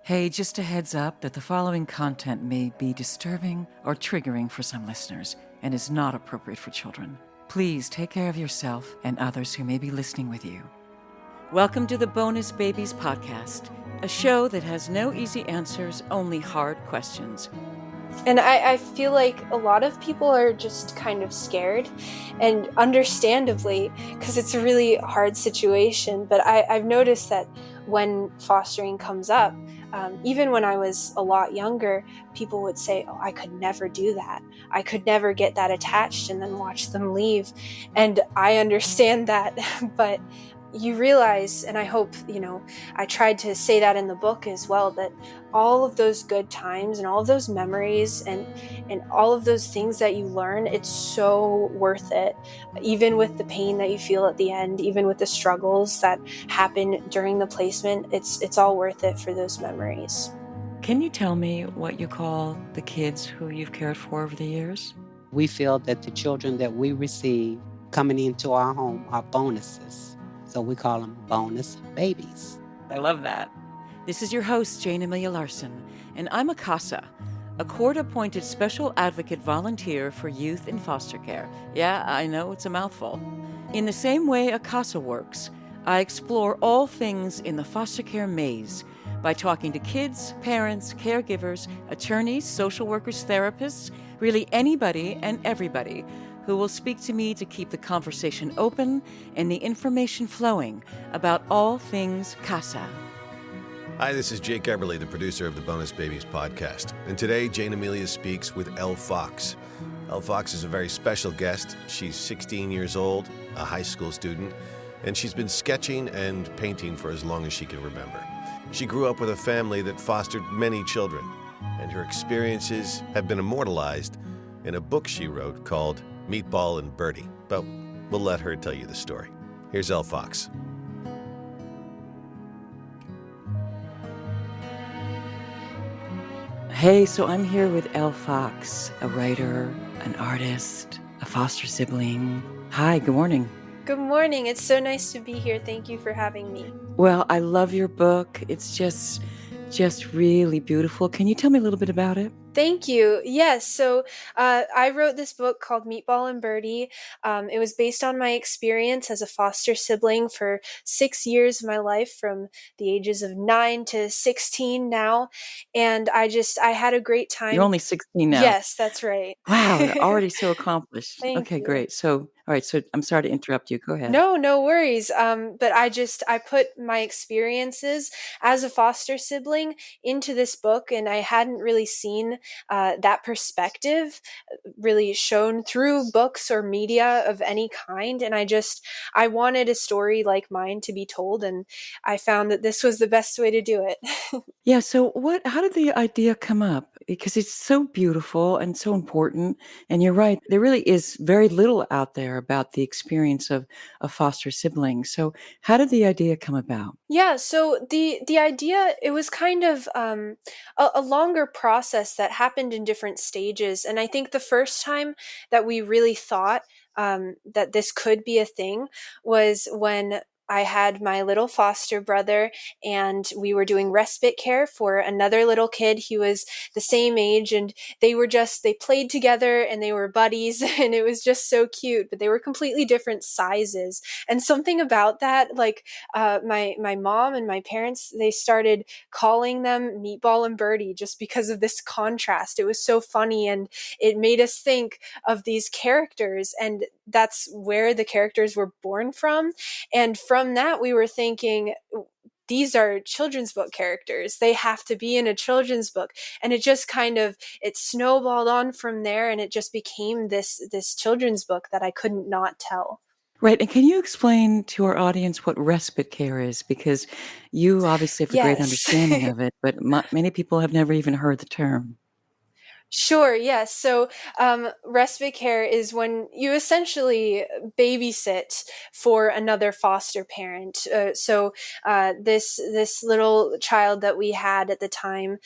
Hey, just a heads up that the following content may be disturbing or triggering for some listeners and is not appropriate for children. Please take care of yourself and others who may be listening with you. Welcome to the Bonus Babies Podcast, a show that has no easy answers, only hard questions. And I feel like a lot of people are just kind of scared, and understandably, because it's a really hard situation. But I've noticed that when fostering comes up, even when I was a lot younger, people would say, "Oh, I could never do that. I could never get that attached and then watch them leave." And I understand that, but you realize, and I hope, I tried to say that in the book as well, that all of those good times and all of those memories and all of those things that you learn, it's so worth it. Even with the pain that you feel at the end, even with the struggles that happen during the placement, it's all worth it for those memories. Can you tell me what you call the kids who you've cared for over the years? We feel that the children that we receive coming into our home are bonuses. So we call them bonus babies. I love that. This is your host, Jayne Amelia Larson, and I'm a CASA, a court-appointed special advocate volunteer for youth in foster care. Yeah, I know it's a mouthful. In the same way a CASA works, I explore all things in the foster care maze by talking to kids, parents, caregivers, attorneys, social workers, therapists, really anybody and everybody who will speak to me to keep the conversation open and the information flowing about all things CASA. Hi, this is Jake Eberly, the producer of the Bonus Babies podcast. And today, Jayne Amelia speaks with Elle Fox. Elle Fox is a very special guest. She's 16 years old, a high school student, and she's been sketching and painting for as long as she can remember. She grew up with a family that fostered many children, and her experiences have been immortalized in a book she wrote called Meatball and Birdie. But we'll let her tell you the story. Here's Elle Fox. Hey, so I'm here with Elle Fox, a writer, an artist, a foster sibling. Hi, good morning. Good morning. It's so nice to be here. Thank you for having me. Well, I love your book. It's just really beautiful. Can you tell me a little bit about it? Thank you. Yes. So I wrote this book called Meatball and Birdie. It was based on my experience as a foster sibling for 6 years of my life, from the ages of 9 to 16 now. And I had a great time. You're only 16 now. Yes, that's right. Wow, already so accomplished. Thank Okay, you. great. So, all right. So I'm sorry to interrupt you. Go ahead. No worries. But I put my experiences as a foster sibling into this book, and I hadn't really seen that perspective really shown through books or media of any kind. And I wanted a story like mine to be told, and I found that this was the best way to do it. Yeah. So how did the idea come up? Because it's so beautiful and so important. And you're right. There really is very little out there about the experience of a foster sibling. So how did the idea come about? Yeah, so the idea, it was kind of a longer process that happened in different stages. And I think the first time that we really thought that this could be a thing was when I had my little foster brother, and we were doing respite care for another little kid. He was the same age, and they played together and they were buddies, and it was just so cute, but they were completely different sizes. And something about that, like my mom and my parents, they started calling them Meatball and Birdie just because of this contrast. It was so funny, and it made us think of these characters, and that's where the characters were born from. And from that, we were thinking, these are children's book characters. They have to be in a children's book. And it snowballed on from there, and it just became this children's book that I couldn't not tell. Right. And can you explain to our audience what respite care is? Because you obviously have a great Yes. understanding of it, but many people have never even heard the term. Sure, yes. So, respite care is when you essentially babysit for another foster parent. This little child that we had at the time,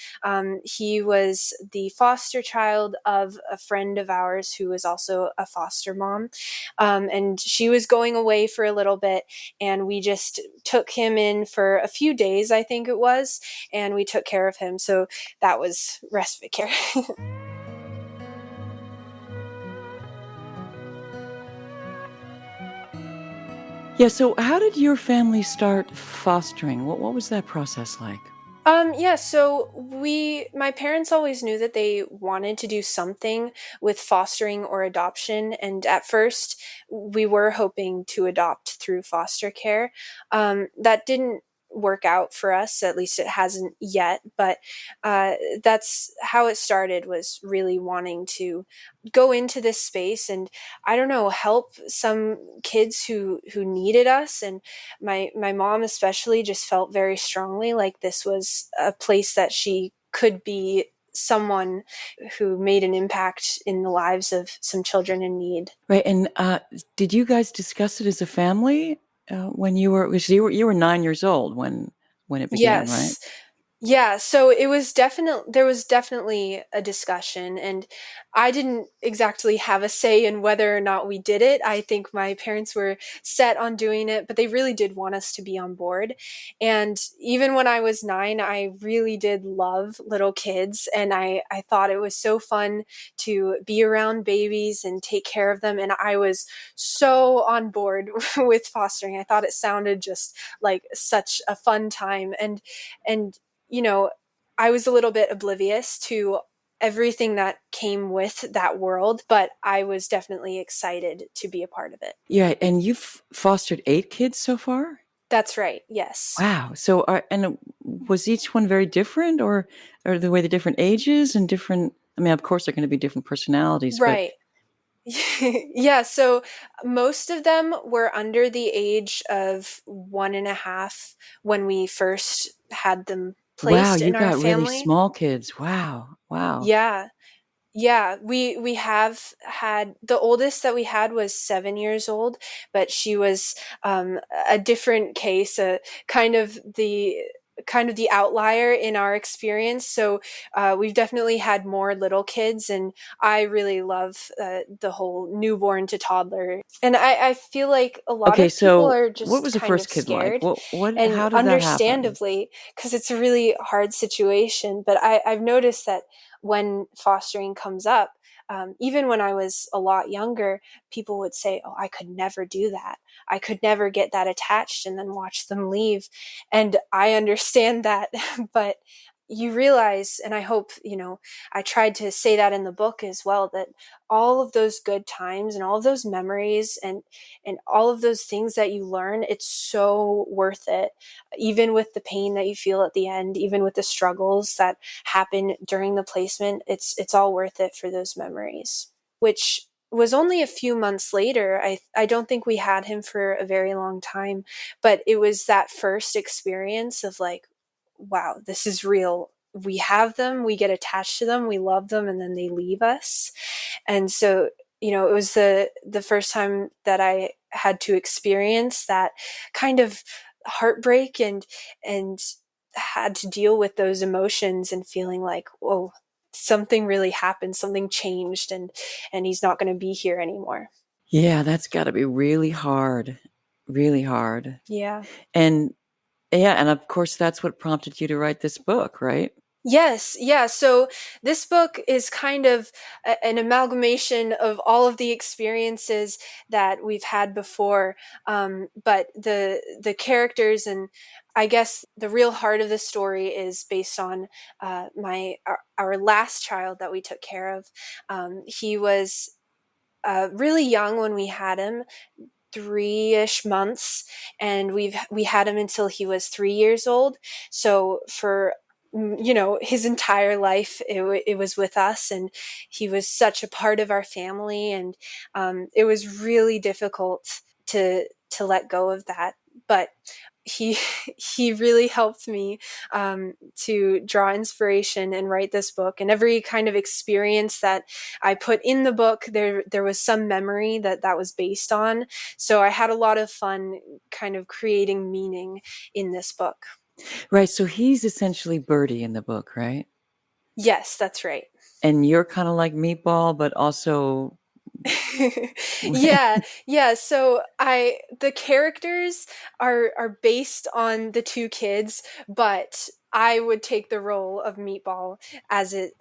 he was the foster child of a friend of ours who was also a foster mom, and she was going away for a little bit, and we just took him in for a few days, I think it was, and we took care of him. So that was respite care. Yeah, so how did your family start fostering? What was that process like? Yeah, so my parents always knew that they wanted to do something with fostering or adoption. And at first, we were hoping to adopt through foster care. That didn't work out for us, at least it hasn't yet. But that's how it started, was really wanting to go into this space and, I don't know, help some kids who needed us. And my mom especially just felt very strongly like this was a place that she could be someone who made an impact in the lives of some children in need. Right, and did you guys discuss it as a family when you were? Because you were 9 years old when it began, right? Yes. Yeah, so there was definitely a discussion, and I didn't exactly have a say in whether or not we did it. I think my parents were set on doing it, but they really did want us to be on board. And even when I was 9, I really did love little kids, and I thought it was so fun to be around babies and take care of them, and I was so on board with fostering. I thought it sounded just like such a fun time, and you know, I was a little bit oblivious to everything that came with that world, but I was definitely excited to be a part of it. Yeah, and you've fostered 8 kids so far? That's right. Yes. Wow. So, was each one very different, or the way the different ages and different? I mean, of course, they're going to be different personalities, but Right. Yeah. So most of them were under the age of 1.5 when we first had them wow, placed you in our got really family. small kids. Wow, wow. Yeah. Yeah, we have had, the oldest that we had was 7 years old, but she was a different case, kind of the outlier in our experience. So we've definitely had more little kids, and I really love the whole newborn to toddler. And I feel like a lot Okay, of people so are what just was the kind first of kid like? scared, How and did that happen? understandably, because it's a really hard situation. But I've noticed that when fostering comes up, even when I was a lot younger, people would say, "Oh, I could never do that. I could never get that attached and then watch them leave." And I understand that, but you realize, and I hope, I tried to say that in the book as well, that all of those good times and all of those memories and all of those things that you learn, it's so worth it. Even with the pain that you feel at the end, even with the struggles that happen during the placement, it's all worth it for those memories. Which was only a few months later. I don't think we had him for a very long time, but it was that first experience of like, wow, this is real. We have them, we get attached to them, we love them, and then they leave us. And so, it was the first time that I had to experience that kind of heartbreak, and had to deal with those emotions and feeling like, whoa, something really happened, something changed, and he's not going to be here anymore. Yeah, that's got to be really hard, really hard. Yeah. And yeah, and of course, that's what prompted you to write this book, right? Yes, yeah. So this book is kind of an amalgamation of all of the experiences that we've had before, but the characters, and I guess the real heart of the story is based on our last child that we took care of. He was really young when we had him, 3-ish months, and we had him until he was 3 years old. So for his entire life, it was with us, and he was such a part of our family, and it was really difficult to let go of that. But he he really helped me to draw inspiration and write this book. And every kind of experience that I put in the book, there was some memory that was based on. So I had a lot of fun kind of creating meaning in this book. Right. So he's essentially Birdie in the book, right? Yes, that's right. And you're kind of like Meatball, but also Yeah. So the characters are based on the two kids, but I would take the role of Meatball as it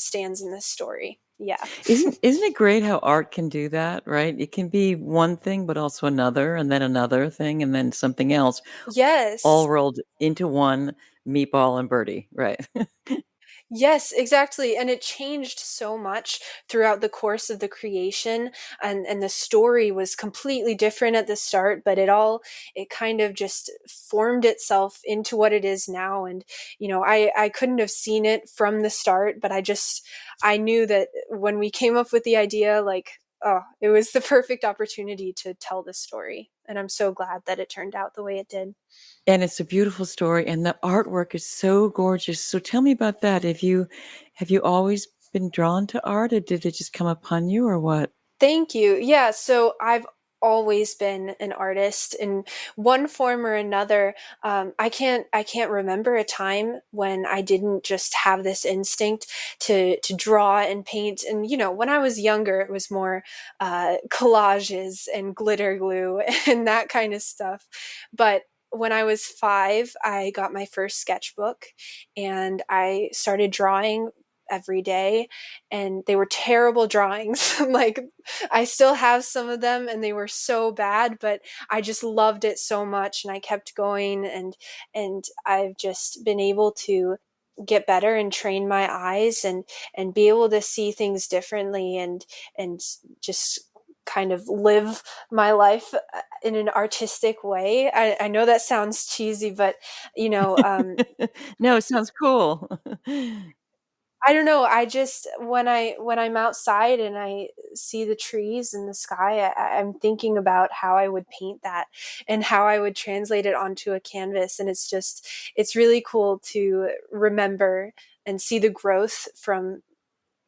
stands in this story. Yeah. isn't it great how art can do that, right? It can be one thing, but also another, and then another thing, and then something else, all Yes. rolled into one Meatball and Birdie, right? Yes, exactly. And it changed so much throughout the course of the creation, and the story was completely different at the start, but it kind of just formed itself into what it is now. And I couldn't have seen it from the start, but I knew that when we came up with the idea, like, oh, it was the perfect opportunity to tell the story. And I'm so glad that it turned out the way it did. And it's a beautiful story, and the artwork is so gorgeous. So tell me about that. Have you always been drawn to art, or did it just come upon you, or what? Thank you. Yeah, so I've always been an artist in one form or another. I can't remember a time when I didn't just have this instinct to draw and paint. And when I was younger, it was more collages and glitter glue and that kind of stuff. But when I was 5, I got my first sketchbook and I started drawing every day, and they were terrible drawings. Like, I still have some of them and they were so bad, but I just loved it so much and I kept going, and I've just been able to get better and train my eyes and be able to see things differently, and just kind of live my life in an artistic way. I know that sounds cheesy, but No, it sounds cool. I don't know. I just when I'm outside and I see the trees and the sky, I'm thinking about how I would paint that and how I would translate it onto a canvas. And it's really cool to remember and see the growth from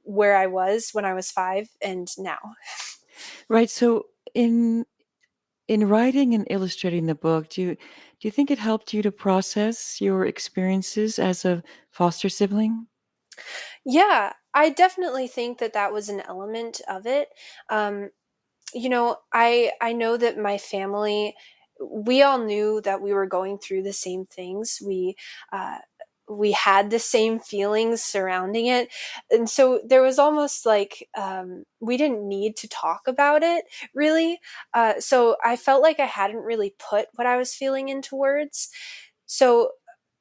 where I was when I was 5 and now. Right. So in writing and illustrating the book, do you think it helped you to process your experiences as a foster sibling? Yeah, I definitely think that was an element of it. Um, I know that my family, we all knew that we were going through the same things. Uh, we had the same feelings surrounding it, and so there was almost like we didn't need to talk about it really. So I felt like I hadn't really put what I was feeling into words. So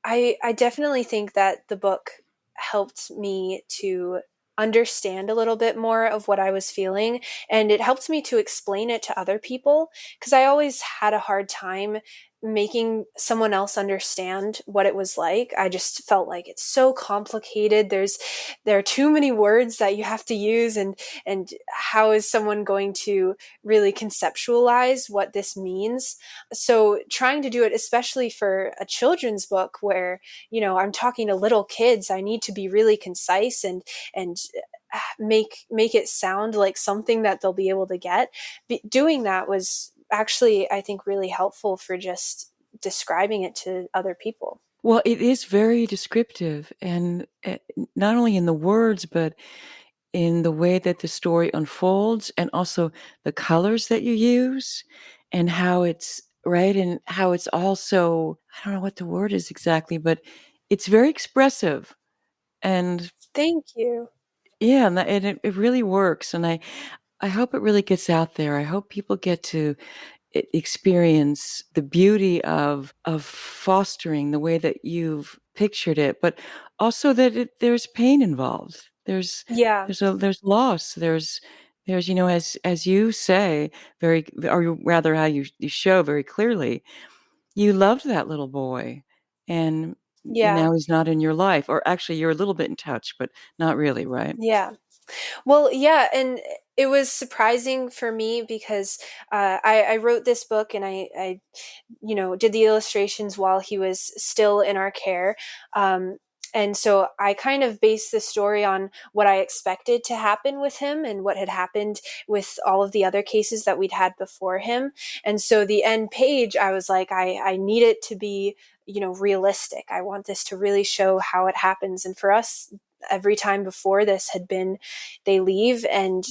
I definitely think that the book helped me to understand a little bit more of what I was feeling, and it helped me to explain it to other people, because I always had a hard time making someone else understand what it was like. I just felt like it's so complicated. There are too many words that you have to use, and how is someone going to really conceptualize what this means? So trying to do it, especially for a children's book where I'm talking to little kids, I need to be really concise and make it sound like something that they'll be able to get. Doing that was actually, I think, really helpful for just describing it to other people. Well, it is very descriptive, and not only in the words, but in the way that the story unfolds, and also the colors that you use, and how it's right, and how it's also, I don't know what the word is exactly, but it's very expressive. And Thank you. yeah, and it really works. And I hope it really gets out there. I hope people get to experience the beauty of fostering the way that you've pictured it, but also that there's pain involved. Yeah. There's loss. There's as you say very, or rather how you show very clearly, you loved that little boy, and Yeah. now he's not in your life, or actually you're a little bit in touch, but not really, right? Yeah. Well, yeah, and it was surprising for me because I wrote this book and I did the illustrations while he was still in our care. And so I kind of based the story on what I expected to happen with him and what had happened with all of the other cases that we'd had before him. And so the end page, I was like, I need it to be, realistic. I want this to really show how it happens. And for us, every time before this had been they leave and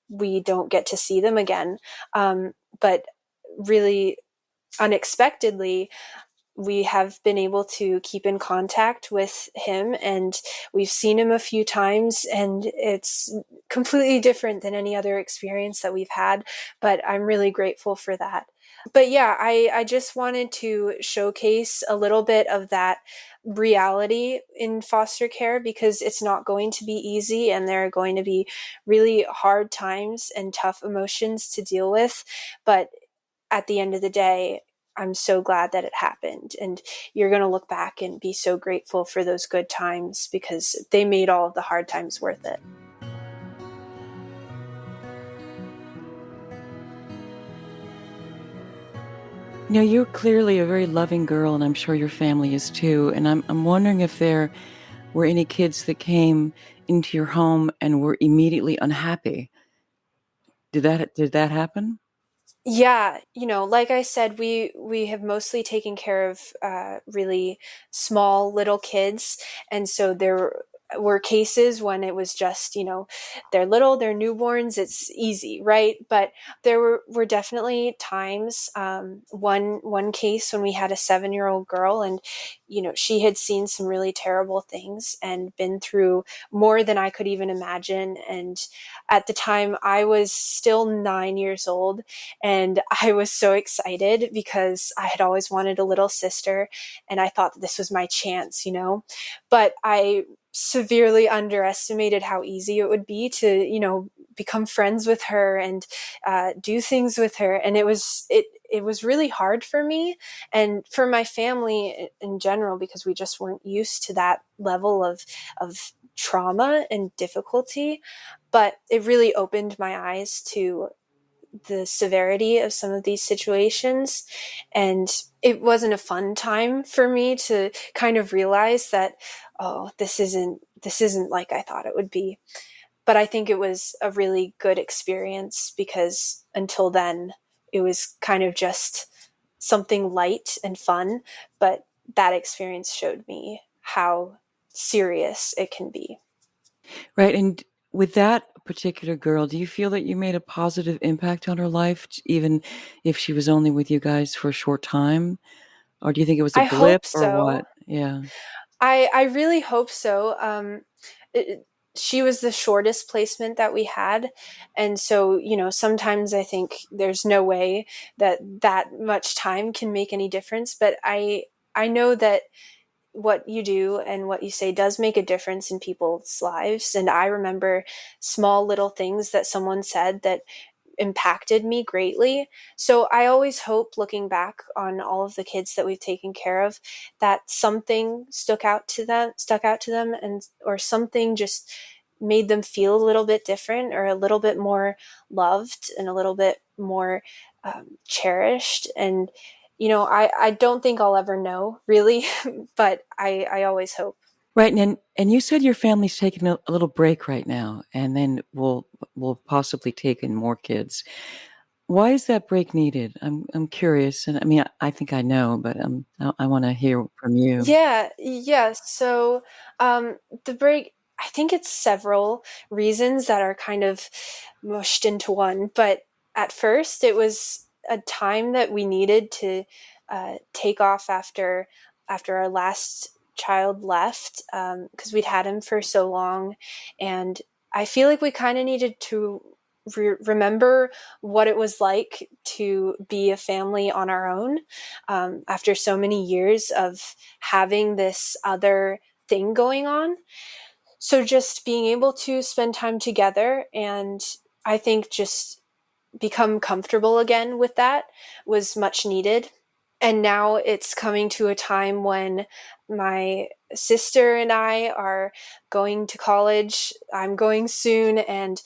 we don't get to see them again. But really unexpectedly, we have been able to keep in contact with him, and we've seen him a few times, and it's completely different than any other experience that we've had, but I'm really grateful for that. But yeah, I just wanted to showcase a little bit of that reality in foster care, because it's not going to be easy and there are going to be really hard times and tough emotions to deal with. But at the end of the day, I'm so glad that it happened. And you're going to look back and be so grateful for those good times because they made all of the hard times worth it. You're clearly a very loving girl, and I'm sure your family is too. And I'm wondering if there were any kids that came into your home and were immediately unhappy. Did that happen? Yeah, like I said, we have mostly taken care of really small little kids, and so there were cases when it was just, they're little, they're newborns, it's easy, right? But there were definitely times, one case when we had a 7-year-old girl, and she had seen some really terrible things and been through more than I could even imagine. And at the time, I was still 9 years old. And I was so excited because I had always wanted a little sister and I thought that this was my chance, But I severely underestimated how easy it would be to, become friends with her and do things with her. And it was really hard for me and for my family in general, because we just weren't used to that level of trauma and difficulty. But it really opened my eyes to the severity of some of these situations. And it wasn't a fun time for me to kind of realize that, oh, this isn't like I thought it would be. But I think it was a really good experience because until then, it was kind of just something light and fun. But that experience showed me how serious it can be. Right. And with that particular girl, do you feel that you made a positive impact on her life, even if she was only with you guys for a short time? Or do you think it was a I blip hope or so. what? Yeah. I really hope so. She was the shortest placement that we had, and so sometimes I think there's no way that that much time can make any difference. But I know that what you do and what you say does make a difference in people's lives. And I remember small little things that someone said that impacted me greatly. So I always hope, looking back on all of the kids that we've taken care of, that something stuck out to them, and or something just made them feel a little bit different or a little bit more loved and a little bit more cherished. And I don't think I'll ever know really, but I always hope. Right. And you said your family's taking a little break right now, and then we'll possibly take in more kids. Why is that break needed? I'm curious, and I mean, I think I know, but I want to hear from you. Yeah. So the break, I think it's several reasons that are kind of mushed into one. But at first, it was a time that we needed to take off after our last child left, because we'd had him for so long, and I feel like we kind of needed to remember what it was like to be a family on our own, after so many years of having this other thing going on. So just being able to spend time together, and I think just become comfortable again with that, was much needed. And now it's coming to a time when my sister and I are going to college. I'm going soon, and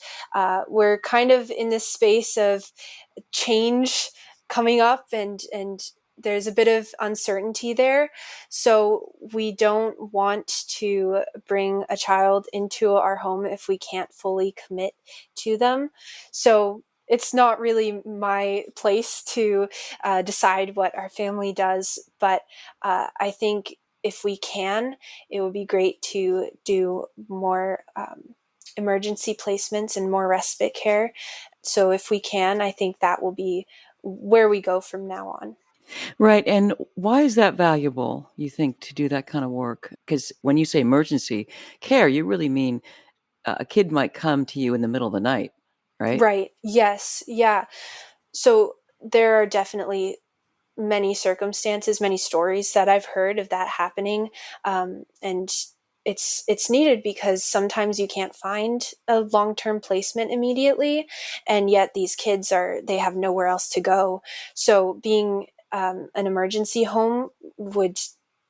we're kind of in this space of change coming up, and there's a bit of uncertainty there. So we don't want to bring a child into our home if we can't fully commit to them. So it's not really my place to decide what our family does, but I think if we can, it would be great to do more emergency placements and more respite care. So if we can, I think that will be where we go from now on. Right. And why is that valuable, you think, to do that kind of work? Because when you say emergency care, you really mean a kid might come to you in the middle of the night, right? Right. Yes. Yeah. So there are definitely many circumstances, many stories that I've heard of that happening. And it's needed because sometimes you can't find a long-term placement immediately, and yet these kids they have nowhere else to go. So being an emergency home would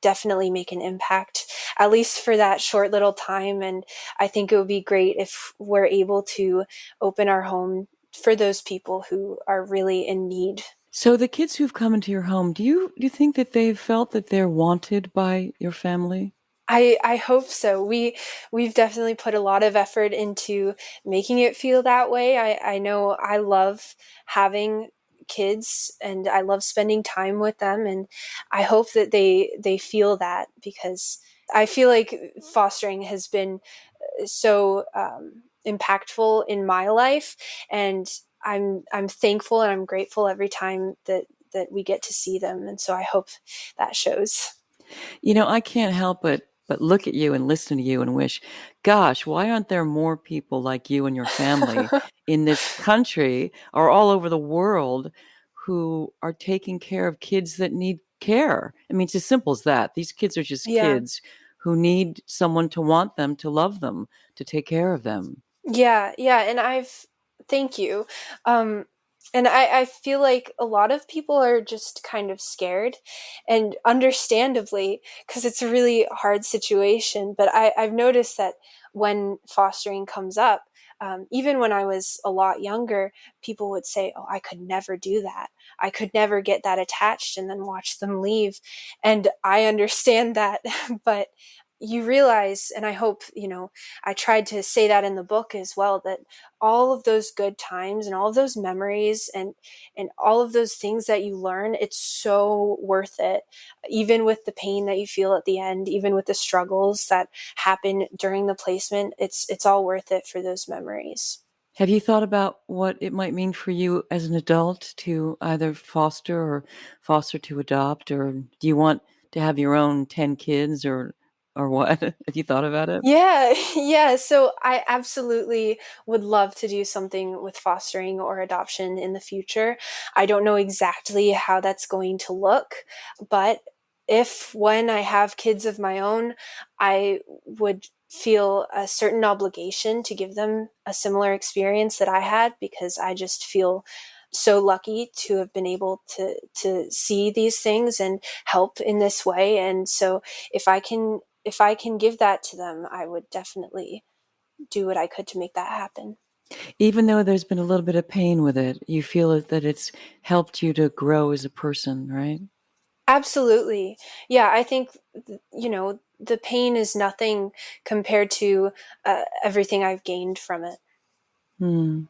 definitely make an impact, at least for that short little time. And I think it would be great if we're able to open our home for those people who are really in need. So the kids who've come into your home, do you think that they've felt that they're wanted by your family? I hope so. We've definitely put a lot of effort into making it feel that way. I know I love having kids and I love spending time with them, and I hope that they feel that, because I feel like fostering has been so impactful in my life, and I'm thankful and I'm grateful every time that we get to see them, and so I hope that shows. I can't help but look at you and listen to you and wish, gosh, why aren't there more people like you and your family in this country or all over the world who are taking care of kids that need care? I mean, it's as simple as that. These kids are just Yeah. kids who need someone to want them, to love them, to take care of them. Yeah, yeah, and thank you. Um, and I feel like a lot of people are just kind of scared, and understandably, because it's a really hard situation. But I've noticed that when fostering comes up, even when I was a lot younger, people would say, "Oh, I could never do that. I could never get that attached and then watch them leave." And I understand that, but you realize, and I hope, I tried to say that in the book as well, that all of those good times and all of those memories and all of those things that you learn, it's so worth it. Even with the pain that you feel at the end, even with the struggles that happen during the placement, it's all worth it for those memories. Have you thought about what it might mean for you as an adult to either foster or foster to adopt, or do you want to have your own 10 kids or what? Have you thought about it? Yeah, yeah. So I absolutely would love to do something with fostering or adoption in the future. I don't know exactly how that's going to look, but if when I have kids of my own, I would feel a certain obligation to give them a similar experience that I had, because I just feel so lucky to have been able to see these things and help in this way. And so if I can give that to them, I would definitely do what I could to make that happen. Even though there's been a little bit of pain with it, you feel that it's helped you to grow as a person, right? Absolutely. Yeah, I think, the pain is nothing compared to everything I've gained from it. Hmm.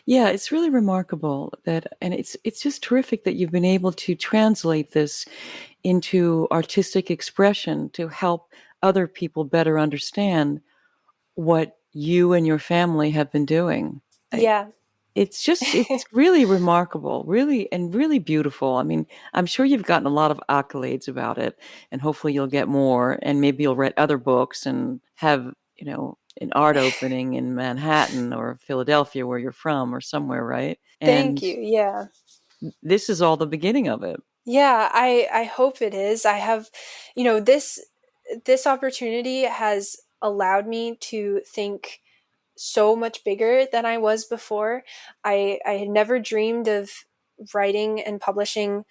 Yeah, it's really remarkable and it's just terrific that you've been able to translate this into artistic expression to help other people better understand what you and your family have been doing. Yeah. It's really remarkable, really, and really beautiful. I mean, I'm sure you've gotten a lot of accolades about it, and hopefully you'll get more, and maybe you'll write other books and have, an art opening in Manhattan or Philadelphia where you're from or somewhere, right? Thank And you. Yeah. this is all the beginning of it. Yeah, I hope it is. I have, this opportunity has allowed me to think so much bigger than I was before. I had never dreamed of writing and publishing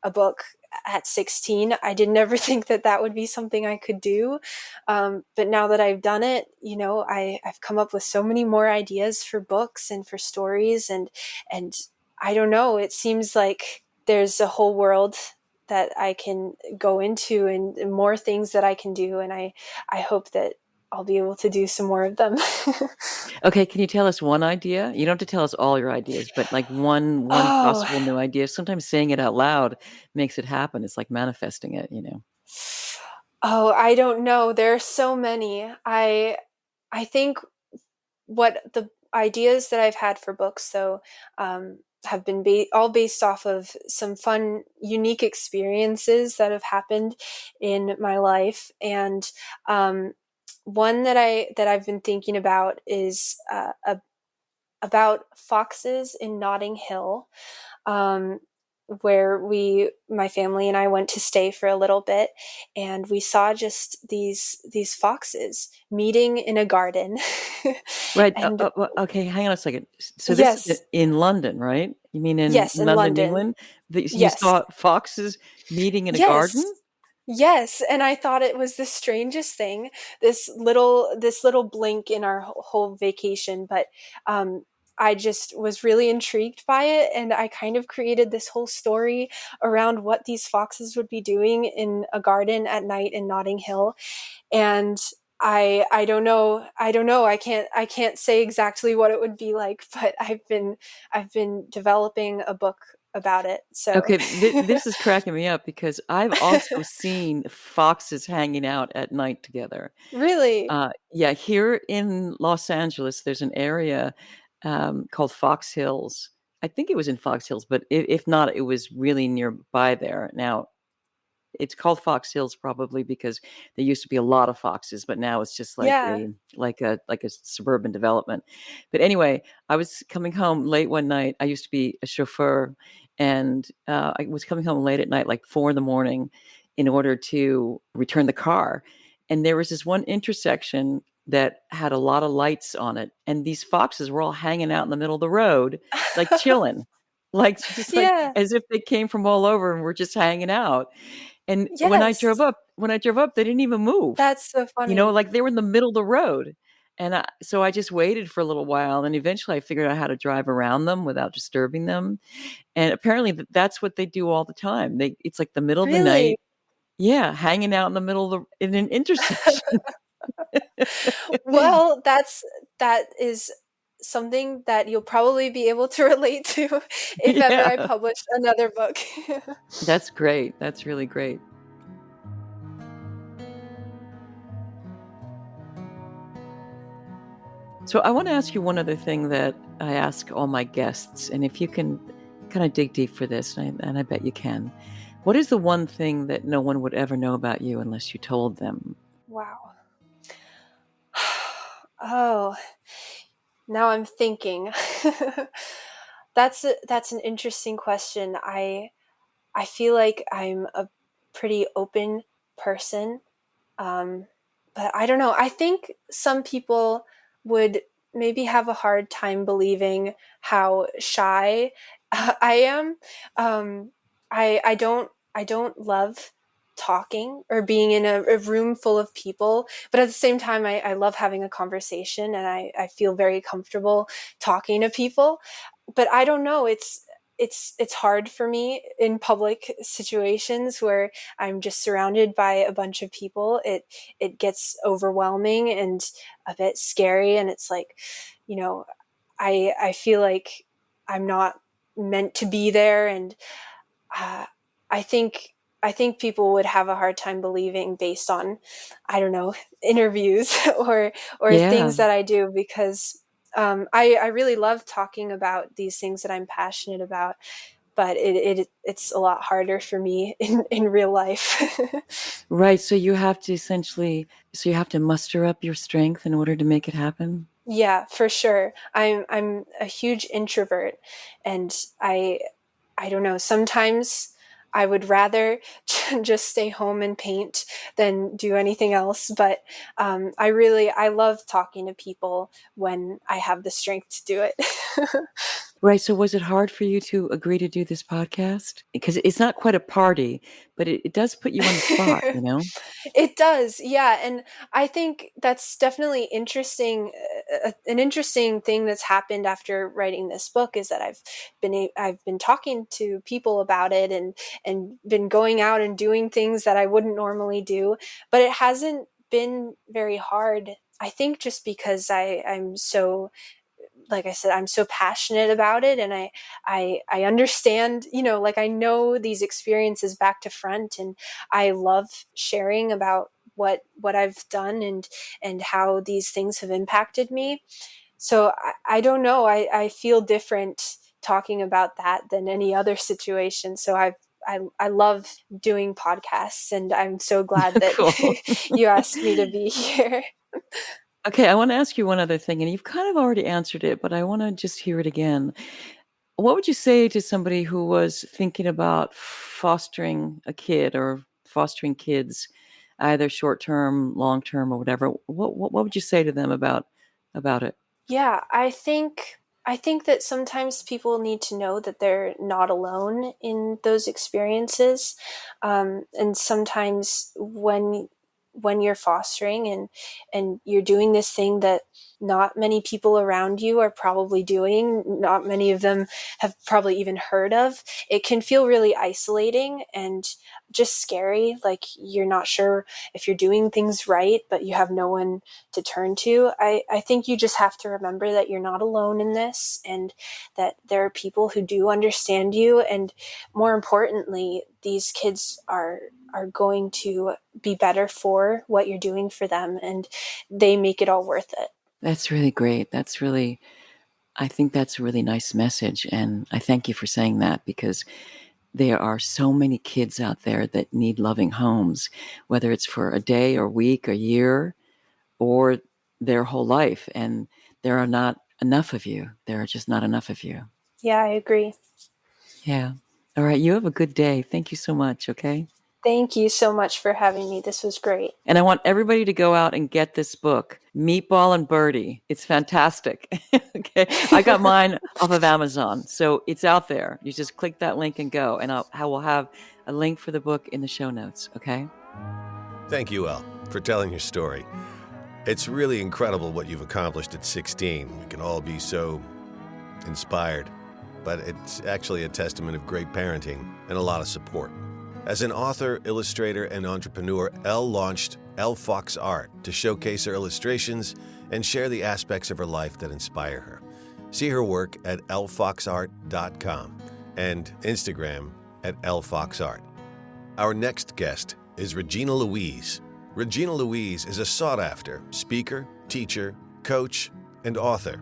a book at 16. I didn't ever think that that would be something I could do. But now that I've done it, I've come up with so many more ideas for books and for stories. And I don't know, it seems like there's a whole world that I can go into and more things that I can do. And I hope that I'll be able to do some more of them. Okay, can you tell us one idea? You don't have to tell us all your ideas, but like one Oh, possible new idea. Sometimes saying it out loud makes it happen. It's like manifesting it, I don't know. There are so many. I think what the ideas that I've had for books, though, have been all based off of some fun, unique experiences that have happened in my life. And one that I've been thinking about is about foxes in Notting Hill, where my family and I went to stay for a little bit, and we saw just these foxes meeting in a garden. Right. And Okay, hang on a second. So this is yes, in London, right? You mean in yes, in London, London. England? You Yes, saw foxes meeting in a yes. garden? Yes, and I thought it was the strangest thing, this little blink in our whole vacation, but I just was really intrigued by it, and I kind of created this whole story around what these foxes would be doing in a garden at night in Notting Hill. And I don't know, I can't say exactly what it would be like, but I've been developing a book about it. So Okay, this is cracking me up because I've also seen foxes hanging out at night together. really. Yeah, here in Los Angeles, there's an area called Fox Hills. I think it was in Fox Hills, but if not, it was really nearby there. Now, it's called Fox Hills probably because there used to be a lot of foxes, but now it's just like Yeah. a suburban development. But anyway, I was coming home late one night. I used to be a chauffeur, and I was coming home late at night, like 4 a.m, in order to return the car. And there was this one intersection that had a lot of lights on it, and these foxes were all hanging out in the middle of the road, like chilling, like just like Yeah. as if they came from all over and were just hanging out. And Yes. when I drove up, they didn't even move. That's so funny. Like they were in the middle of the road. And so I just waited for a little while, and eventually I figured out how to drive around them without disturbing them. And apparently that's what they do all the time. It's like the middle of the Really? night. Yeah, hanging out in the middle of in an intersection. Well, that is something that you'll probably be able to relate to if ever I Yeah. publish another book. That's great. That's really great. So I want to ask you one other thing that I ask all my guests, and if you can kind of dig deep for this, and I bet you can. What is the one thing that no one would ever know about you unless you told them? Wow. Oh, now I'm thinking. That's an interesting question. I feel like I'm a pretty open person. Um, but I don't know. I think some people would maybe have a hard time believing how shy I am. Um, I don't love talking or being in a room full of people, but at the same time, I love having a conversation, and I feel very comfortable talking to people. But I don't know. It's hard for me in public situations where I'm just surrounded by a bunch of people. It gets overwhelming and a bit scary, and it's like, you know, I feel like I'm not meant to be there, and uh, I think I think people would have a hard time believing based on, I don't know, interviews or Yeah. things that I do, because I really love talking about these things that I'm passionate about, but it's a lot harder for me in real life. Right. So you have to muster up your strength in order to make it happen. Yeah, for sure. I'm a huge introvert, and I don't know, sometimes I would rather just stay home and paint than do anything else. But I love talking to people when I have the strength to do it. Right. So was it hard for you to agree to do this podcast? Because it's not quite a party, but it does put you on the spot, you know? It does, yeah, and I think that's definitely interesting. An interesting thing that's happened after writing this book is that I've been talking to people about it and been going out and doing things that I wouldn't normally do, but it hasn't been very hard. I think just because I'm so, like I said, I'm so passionate about it, and I understand, like I know these experiences back to front, and I love sharing about what I've done and how these things have impacted me. So I don't know. I feel different talking about that than any other situation. So I love doing podcasts, and I'm so glad that Cool. you asked me to be here. Okay, I want to ask you one other thing, and you've kind of already answered it, but I want to just hear it again. What would you say to somebody who was thinking about fostering a kid or fostering kids, either short term, long term, or whatever? What would you say to them about it? Yeah, I think that sometimes people need to know that they're not alone in those experiences, and sometimes when you're fostering and you're doing this thing that not many people around you are probably doing, not many of them have probably even heard of, it can feel really isolating and just scary. Like you're not sure if you're doing things right, but you have no one to turn to. I think you just have to remember that you're not alone in this, and that there are people who do understand you. And more importantly, these kids are going to be better for what you're doing for them, and they make it all worth it. That's really great. I think that's a really nice message. And I thank you for saying that, because there are so many kids out there that need loving homes, whether it's for a day or week or year or their whole life. And there are not enough of you. There are just not enough of you. Yeah, I agree. Yeah. All right. You have a good day. Thank you so much. Okay. Thank you so much for having me. This was great. And I want everybody to go out and get this book, Meatball and Birdie. It's fantastic. Okay. I got mine off of Amazon. So it's out there. You just click that link and go. And I will have a link for the book in the show notes. Okay. Thank you, Elle, for telling your story. It's really incredible what you've accomplished at 16. We can all be so inspired, but it's actually a testament of great parenting and a lot of support. As an author, illustrator, and entrepreneur, Elle launched Elle Fox Art to showcase her illustrations and share the aspects of her life that inspire her. See her work at ellefoxart.com and Instagram at ellefoxart. Our next guest is Regina Louise. Regina Louise is a sought-after speaker, teacher, coach, and author.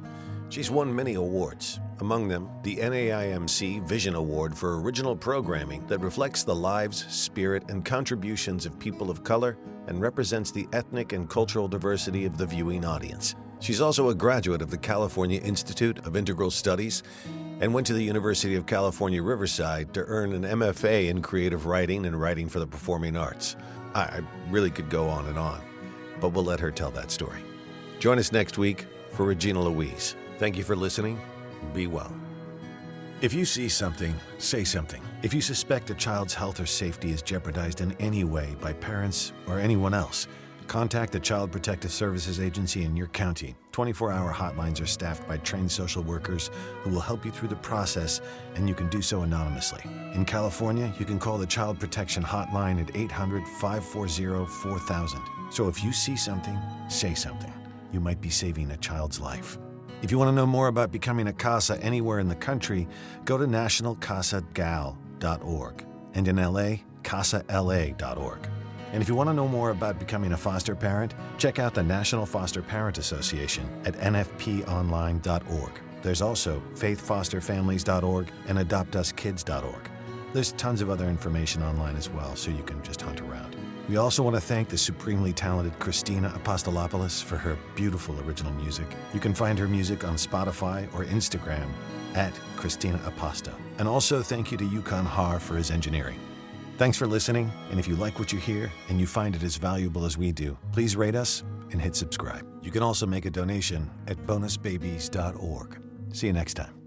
She's won many awards, among them the NAIMC Vision Award for original programming that reflects the lives, spirit, and contributions of people of color and represents the ethnic and cultural diversity of the viewing audience. She's also a graduate of the California Institute of Integral Studies and went to the University of California, Riverside to earn an MFA in creative writing and writing for the performing arts. I really could go on, but we'll let her tell that story. Join us next week for Regina Louise. Thank you for listening. Be well. If you see something, say something. If you suspect a child's health or safety is jeopardized in any way by parents or anyone else, contact the Child Protective Services Agency in your county. 24-hour hotlines are staffed by trained social workers who will help you through the process, and you can do so anonymously. In California, you can call the Child Protection Hotline at 800-540-4000. So if you see something, say something. You might be saving a child's life. If you want to know more about becoming a CASA anywhere in the country, go to nationalcasagal.org, and in LA, casala.org. And if you want to know more about becoming a foster parent, check out the National Foster Parent Association at nfponline.org. There's also faithfosterfamilies.org and adoptuskids.org. There's tons of other information online as well, so you can just hunt around. We also want to thank the supremely talented Christina Apostolopoulos for her beautiful original music. You can find her music on Spotify or Instagram at Christina Aposto. And also thank you to Yukon Har for his engineering. Thanks for listening, and if you like what you hear and you find it as valuable as we do, please rate us and hit subscribe. You can also make a donation at bonusbabies.org. See you next time.